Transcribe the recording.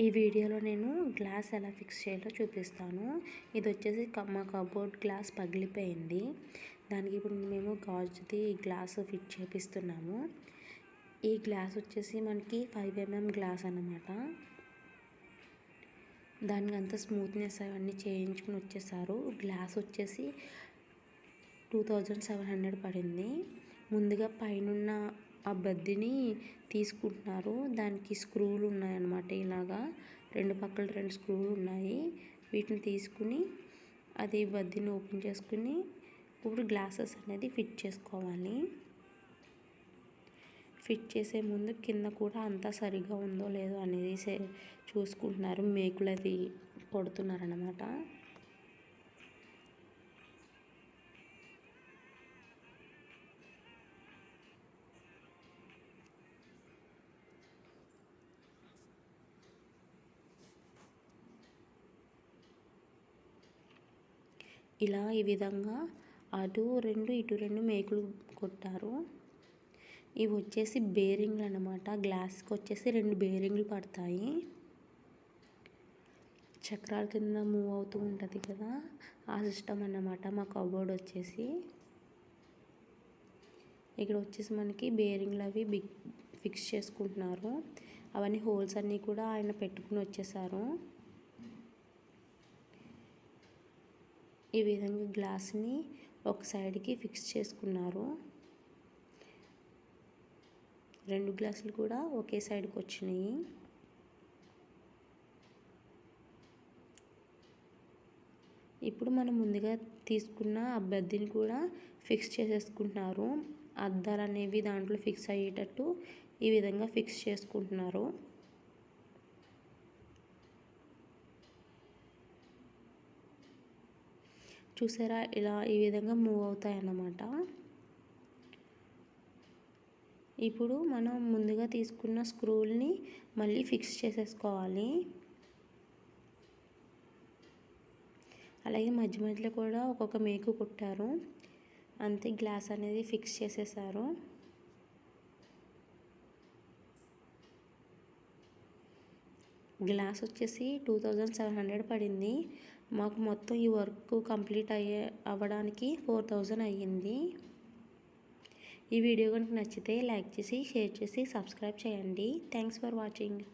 ఈ వీడియోలో నేను గ్లాస్ ఎలా ఫిక్స్ చేయాలో చూపిస్తాను. ఇది వచ్చేసి మా కబోర్డ్ గ్లాస్ పగిలిపోయింది. దానికి ఇప్పుడు మేము గాజుది గ్లాస్ ఫిట్ చేపిస్తున్నాము. ఈ గ్లాస్ వచ్చేసి మనకి 5mm గ్లాస్ అన్నమాట. దానికి అంతా స్మూత్నెస్ అవన్నీ చేయించుకుని వచ్చేసారు. గ్లాస్ వచ్చేసి 2700 పడింది. ముందుగా పైనున్న ఆ బద్దిని తీసుకుంటున్నారు. దానికి స్క్రూలు ఉన్నాయన్నమాట. ఇలాగా రెండు పక్కల 2 స్క్రూలు ఉన్నాయి. వీటిని తీసుకుని అది బద్దిని ఓపెన్ చేసుకుని ఇప్పుడు గ్లాసెస్ అనేది ఫిట్ చేసుకోవాలి. ఫిట్ చేసే ముందు కింద కూడా అంతా సరిగ్గా ఉందో లేదో అనేది చూసుకుంటున్నారు. మేకులు అది కొడుతున్నారు అన్నమాట. ఇలా ఈ విధంగా అటు 2 ఇటు 2 మేకులు కొట్టారు. ఇవి వచ్చేసి బేరింగ్లు అన్నమాట. గ్లాస్కి వచ్చేసి 2 బేరింగ్లు పడతాయి. చక్రాల కింద మూవ్ అవుతూ ఉంటుంది కదా, ఆ సిస్టమ్ అన్నమాట మా కబోర్డ్ వచ్చేసి. ఇక్కడ వచ్చేసి మనకి బేరింగ్లు అవి ఫిక్స్ చేసుకుంటున్నారు. అవన్నీ హోల్స్ అన్నీ కూడా ఆయన పెట్టుకుని వచ్చేసారు. ఈ విధంగా గ్లాస్ని ఒక సైడ్కి ఫిక్స్ చేసుకున్నారు. 2 గ్లాసులు కూడా ఒకే సైడ్కి వచ్చినాయి. ఇప్పుడు మనం ముందుగా తీసుకున్న ఆ బద్దిని కూడా ఫిక్స్ చేసేసుకుంటున్నారు. అద్దాలు అనేవి దాంట్లో ఫిక్స్ అయ్యేటట్టు ఈ విధంగా ఫిక్స్ చేసుకుంటున్నారు. చూసారా, ఇలా ఈ విధంగా మూవ్ అవుతాయి అన్నమాట. ఇప్పుడు మనం ముందుగా తీసుకున్న స్క్రూల్ని మళ్ళీ ఫిక్స్ చేసేసుకోవాలి. అలాగే మధ్య మధ్యలో కూడా ఒక్కొక్క మేకు కుట్టారు. అంతే, గ్లాస్ అనేది ఫిక్స్ చేసేసారు. గ్లాస్ వచ్చేసి 2700 పడింది. మాకు మొత్తం ఈ వర్క్ కంప్లీట్ అవ్వడానికి 4000 అయ్యింది. ఈ వీడియో కనుక నచ్చితే లైక్ చేసి, షేర్ చేసి, సబ్స్క్రైబ్ చేయండి. Thanks for watching.